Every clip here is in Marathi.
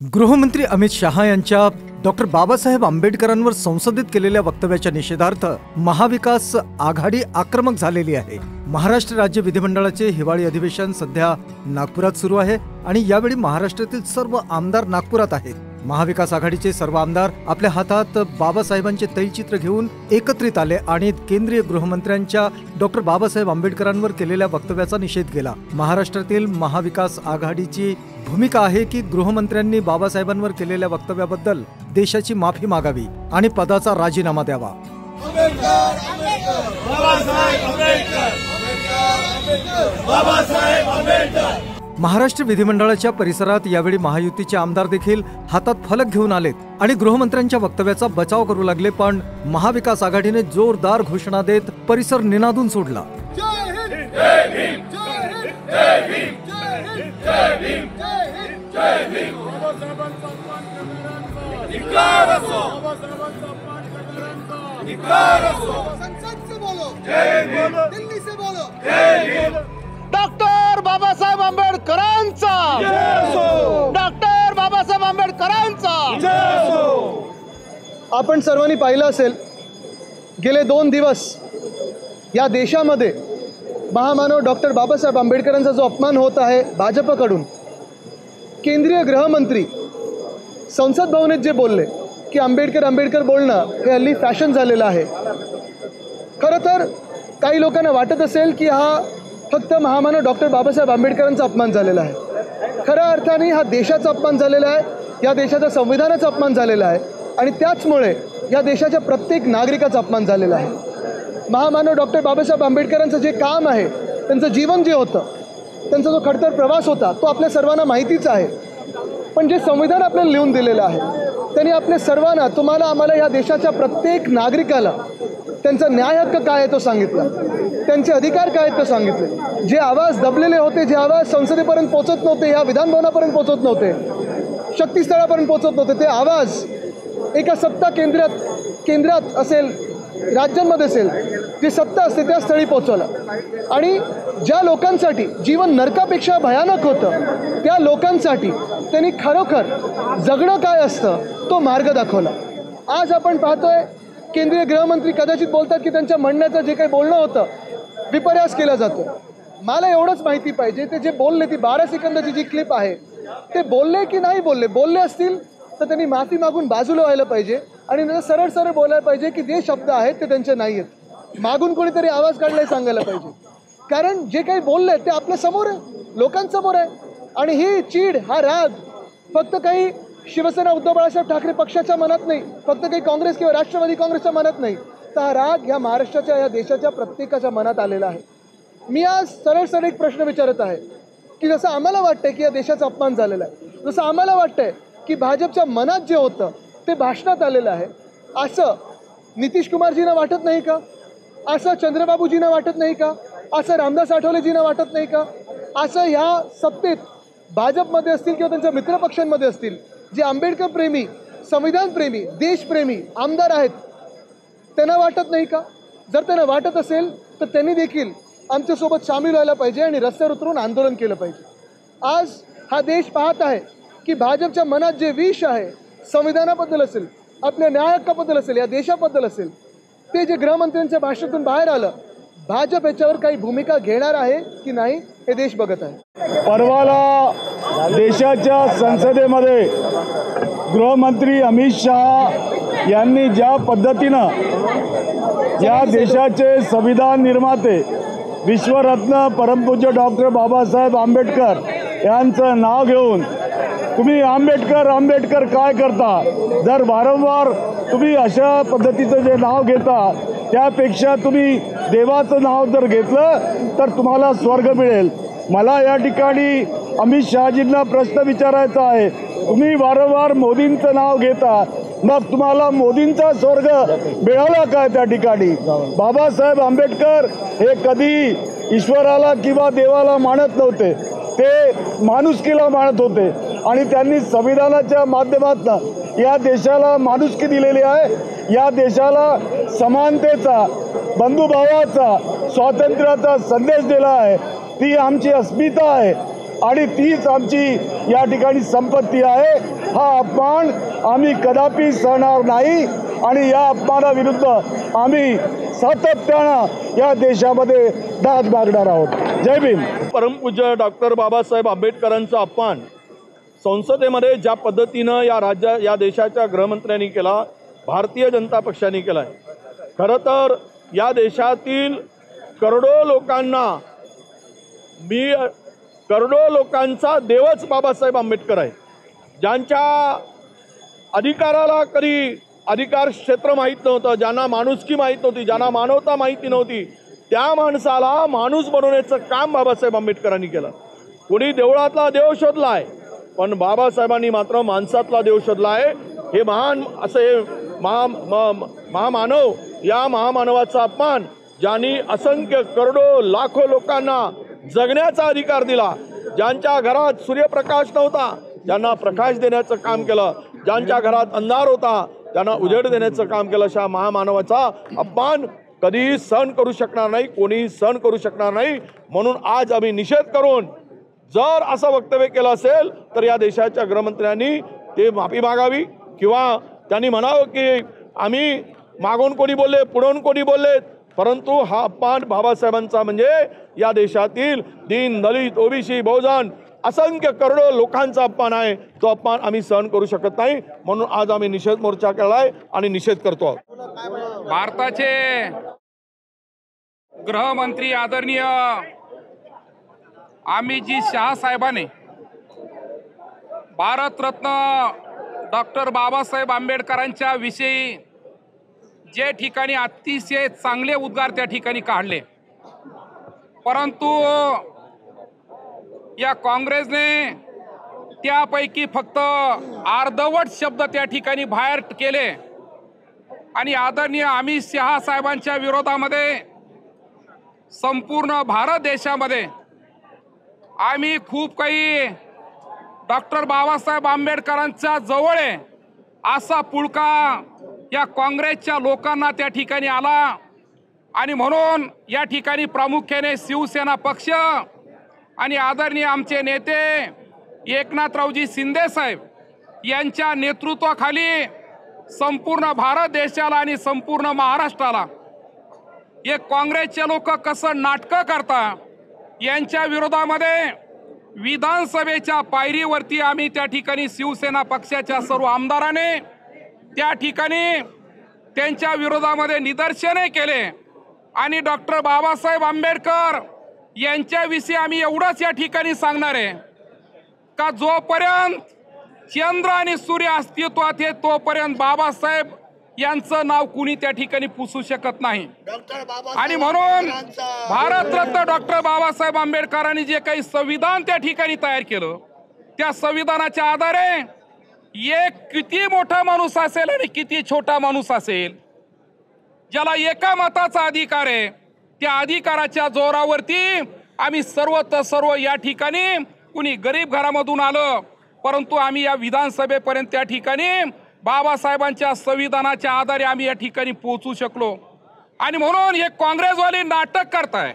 गृहमंत्री अमित शहा यांच्या डॉक्टर बाबासाहेब आंबेडकरांवर संसदेत केलेल्या वक्तव्याच्या निषेधार्थ महाविकास आघाडी आक्रमक झालेली आहे। महाराष्ट्र राज्य विधिमंडळाचे हिवाळी अधिवेशन सध्या नागपुरात सुरू आहे आणि यावेळी महाराष्ट्रातील सर्व आमदार नागपुरात आहेत। महाविकास आघाडीचे सर्व आमदार आपल्या हातात बाबासाहेबांचे तैलचित्र घेऊन एकत्रित आले आणि केंद्रीय गृहमंत्र्यांच्या डॉक्टर बाबासाहेब आंबेडकरांवर केलेल्या वक्तव्याचा निषेध केला। महाराष्ट्रातील महाविकास आघाडीची भूमिका आहे की गृहमंत्र्यांनी बाबासाहेबांवर केलेल्या वक्तव्याबद्दल देशाची माफी मागावी आणि पदाचा राजीनामा द्यावा। महाराष्ट्र विधिमंडळाच्या परिसरात यावेळी महायुतीचे आमदार देखील हातात फलक घेऊन आलेत आणि गृहमंत्र्यांच्या वक्तव्याचा बचाव करू लागले, पण महाविकास आघाडीने जोरदार घोषणा देत परिसर निनादून सोडला। डॉक्टर बाबासाहेब आंबेडकरांचा डॉक्टर बाबासाहेब आंबेडकरांचा। आपण सर्वांनी पाहिलं असेल, गेले 2 दिवस या देशामध्ये महामानव डॉक्टर बाबासाहेब आंबेडकरांचा जो अपमान होत आहे भाजपकडून, केंद्रीय गृहमंत्री संसद भवनात जे बोलले की आंबेडकर बोलणं हे हल्ली फॅशन झालेलं आहे। खरं तर काही लोकांना वाटत असेल की हा फक्त महामानव डॉक्टर बाबासाहेब आंबेडकरांचा अपमान झालेला आहे। खऱ्या अर्थाने हा देशाचा अपमान झालेला आहे, या देशाच्या संविधानाचा अपमान झालेला आहे आणि त्याचमुळे या देशाच्या प्रत्येक नागरिकाचा अपमान झालेला आहे। महामानव डॉक्टर बाबासाहेब आंबेडकरांचं जे काम आहे, त्यांचं जीवन जे होतं, त्यांचा जो खडतर प्रवास होता, तो आपल्या सर्वांना माहितीच आहे। पण जे संविधान आपल्याला लिहून दिलेलं आहे, त्यांनी आपल्या सर्वांना, तुम्हाला आम्हाला, या देशाच्या प्रत्येक नागरिकाला त्यांचा न्याय हक्क काय आहे तो सांगितला, त्यांचे अधिकार काय आहेत तो सांगितले। जे आवाज दबलेले होते, जे आवाज संसदेपर्यंत पोहोचत नव्हते, या विधानभवनापर्यंत पोहोचत नव्हते, शक्तीस्थळापर्यंत पोहोचत नव्हते, ते आवाज एका सत्ता केंद्रात असेल, राज्यांमध्ये असेल, जी सत्ता असते त्या स्थळी पोहोचवला आणि ज्या लोकांसाठी जीवन नरकापेक्षा भयानक होतं, त्या लोकांसाठी त्यांनी खरोखर जगणं काय असतं तो मार्ग दाखवला। आज आपण पाहतोय, केंद्रीय गृहमंत्री कदाचित बोलतात की त्यांच्या म्हणण्याचं जे काही बोलणं होतं विपर्यास केला जातो। मला एवढंच माहिती पाहिजे, ते जे बोलले, ती 12 सेकंदाची जी क्लिप आहे, ते बोलले की नाही बोलले असतील तर त्यांनी माफी मागून बाजूला व्हायला पाहिजे आणि सरळ सरळ बोलायला पाहिजे की जे शब्द आहेत ते त्यांचे नाही आहेत। मागून कोणीतरी आवाज काढलाय सांगायला पाहिजे, कारण जे काही बोलले ते आपल्या समोर आहे, लोकांसमोर आहे। आणि ही चीड, हा राग फक्त काही शिवसेना उद्धव बाळासाहेब ठाकरे पक्षाच्या मनात नाही, फक्त काही काँग्रेस किंवा राष्ट्रवादी काँग्रेसच्या मनात नाही, तर हा राग ह्या महाराष्ट्राच्या, या देशाच्या प्रत्येकाच्या मनात आलेला आहे। मी आज सरळ एक प्रश्न विचारत आहे की जसं आम्हाला वाटतंय की या देशाचा अपमान झालेला आहे, जसं आम्हाला वाटतंय की भाजपच्या मनात जे होतं ते भाषणात आलेलं आहे, असं नितीश कुमारजींना वाटत नाही का? असं चंद्रबाबूजींना वाटत नाही का? असं रामदास आठवलेजींना वाटत नाही का? असं ह्या सत्तेत भाजपमध्ये असतील किंवा त्यांच्या मित्रपक्षांमध्ये असतील, जे आंबेडकर प्रेमी, संविधान प्रेमी, देशप्रेमी आमदार आहेत, त्यांना वाटत नाही का? जर त्यांना वाटत असेल तर त्यांनी देखील आमच्यासोबत सामील व्हायला पाहिजे आणि रस्त्यावर उतरून आंदोलन केलं पाहिजे। आज हा देश पाहत आहे की भाजपच्या मनात जे विष आहे, संविधानाबद्दल असेल, आपल्या न्याय हक्काबद्दल असेल, या देशाबद्दल असेल, ते जे गृहमंत्र्यांच्या भाषणातून बाहेर आलं, भाजप याच्यावर काही भूमिका घेणार आहे की नाही हे देश बघत आहे। परवाला देशाच्या संसदेमध्ये गृहमंत्री अमित शहा यांनी ज्या पद्धतीनं या देशाचे संविधान निर्माते, विश्वरत्न परमपूज्य डॉक्टर बाबासाहेब आंबेडकर यांचं नाव घेऊन तुम्ही आंबेडकर काय करता, जर वारंवार तुम्ही अशा पद्धतीचं जे नाव घेता, त्यापेक्षा तुम्ही देवाचं नाव जर घेतलं तर तुम्हाला स्वर्ग मिळेल। मला या ठिकाणी अमित शहाजींना प्रश्न विचारायचा आहे, तुम्ही वारंवार मोदींचं नाव घेता, मग तुम्हाला मोदींचा स्वर्ग मिळाला काय? त्या ठिकाणी बाबासाहेब आंबेडकर हे कधी ईश्वराला किंवा देवाला मानत नव्हते, ते माणुसकीला मानत होते आणि त्यांनी संविधानाच्या माध्यमातून या देशाला माणुसकी दिलेली आहे, या देशाला समानतेचा, बंधुभावाचा, स्वातंत्र्याचा संदेश दिला आहे। ती आमची अस्मिता आहे। आणि तीच आमची या ठिकाणी संपत्ती आहे. हा अपमान आम्ही कदापि सहणार नाही आणि या अपमानाविरुद्ध आम्ही सातत्यानं या देशामध्ये दाद मागणार आहोत. जय भीम. परमपूज्य डॉक्टर बाबासाहेब आंबेडकरांचा अपमान संसदेमध्ये ज्या पद्धतीनं या देशाच्या गृहमंत्र्यांनी केला, भारतीय जनता पक्षाने केला आहे. खरं तर या देशातील करोडो लोकांचा देवच बाबासाहेब आंबेडकर आहे. ज्यांच्या अधिकाराला कधी अधिकार क्षेत्र माहीत नव्हतं, ज्यांना माणुसकी माहीत नव्हती, ज्यांना मानवता माहिती नव्हती, त्या माणसाला माणूस बनवण्याचं काम बाबासाहेब आंबेडकरांनी केलं. कोणी देवळातला देव शोधला आहे, पण बाबासाहेबांनी मात्र माणसातला देव शोधला आहे. हे महान असे महामानव, या महामानवाचा अपमान ज्यांनी असंख्य करोडो लाखो लोकांना जगण्याचा अधिकार दिला, ज्यांच्या घरात सूर्यप्रकाश नव्हता ज्यांना प्रकाश देण्याचं काम केलं, ज्यांच्या घरात अंधार होता त्यांना उजेड देण्याचं काम केलं, अशा महामानवाचा अपमान कधीही सहन करू शकणार नाही, कोणीही सहन करू शकणार नाही. म्हणून आज आम्ही निषेध करून जर असं वक्तव्य केलं असेल तर या देशाच्या गृहमंत्र्यांनी ते माफी मागावी किंवा त्यांनी म्हणावं की आम्ही मागून कोणी बोलले, पुढून कोणी बोलले, परंतु हा अपमान बाबासाहेबांचा म्हणजे या देशातील दीन, दलित, ओबीसी, बहुजन असंख्य करोडो लोकांचा अपमान आहे. तो अपमान आम्ही सहन करू शकत नाही. म्हणून आज आम्ही निषेध मोर्चा केलाय आणि निषेध करतो आहोत. भारताचे गृहमंत्री आदरणीय अमितजी शहा साहेबांनी भारतरत्न डॉक्टर बाबासाहेब आंबेडकरांच्या विषयी जे ठिकाणी अतिशय चांगले उद्गार त्या ठिकाणी काढले, परंतु या काँग्रेसने त्यापैकी फक्त अर्धवट शब्द त्या ठिकाणी बाहेर केले आणि आदरणीय अमित शहा साहेबांच्या विरोधामध्ये संपूर्ण भारत देशामध्ये आम्ही खूप काही डॉक्टर बाबासाहेब आंबेडकरांच्या जवळ आहे असा पुळका या काँग्रेसच्या लोकांना त्या ठिकाणी आला आणि म्हणून या ठिकाणी प्रामुख्याने शिवसेना पक्ष आणि आदरणीय आमचे नेते एकनाथरावजी शिंदे साहेब यांच्या नेतृत्वाखाली संपूर्ण भारत देशाला आणि संपूर्ण महाराष्ट्राला हे काँग्रेसचे लोक कसं नाटकं करता यांच्या विरोधामध्ये विधानसभेच्या पायरीवरती आम्ही त्या ठिकाणी शिवसेना पक्षाच्या सर्व आमदारांनी त्या ठिकाणी त्यांच्या विरोधामध्ये निदर्शने केले आणि डॉक्टर बाबासाहेब आंबेडकर यांच्याविषयी आम्ही एवढंच या ठिकाणी सांगणार आहे का जोपर्यंत चंद्र आणि सूर्य अस्तित्वात आहे तोपर्यंत बाबासाहेब यांचं नाव कुणी त्या ठिकाणी पुसू शकत नाही. आणि म्हणून भारतरत्न डॉक्टर बाबासाहेब आंबेडकरांनी जे काही संविधान त्या ठिकाणी तयार केलं त्या संविधानाच्या आधारे एक किती मोठा माणूस असेल आणि किती छोटा माणूस असेल ज्याला एका मताचा अधिकार आहे त्या अधिकाराच्या जोरावरती आम्ही सर्व या ठिकाणी कुणी गरीब घरामधून आलं परंतु आम्ही या विधानसभेपर्यंत त्या ठिकाणी बाबासाहेबांच्या संविधानाच्या आधारे आम्ही या ठिकाणी पोहोचू शकलो. आणि म्हणून हे काँग्रेसवाले नाटक करताय,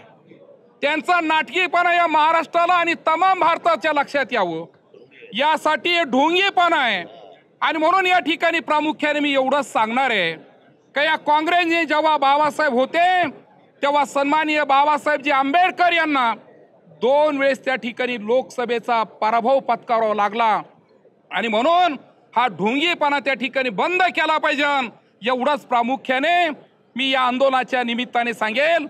त्यांचा नाटकीपणा या महाराष्ट्राला आणि तमाम भारताच्या लक्षात यावं यासाठी हे ढोंगीपणा आहे. आणि म्हणून या ठिकाणी प्रामुख्याने मी एवढंच सांगणार आहे की या काँग्रेसने जेव्हा बाबासाहेब होते तेव्हा सन्माननीय बाबासाहेबजी आंबेडकर यांना 2 वेळेस त्या ठिकाणी लोकसभेचा पराभव पत्करावा लागला. आणि म्हणून हा ढोंगीपणा त्या ठिकाणी बंद केला पाहिजे एवढंच प्रामुख्याने मी या आंदोलनाच्या निमित्ताने सांगेल.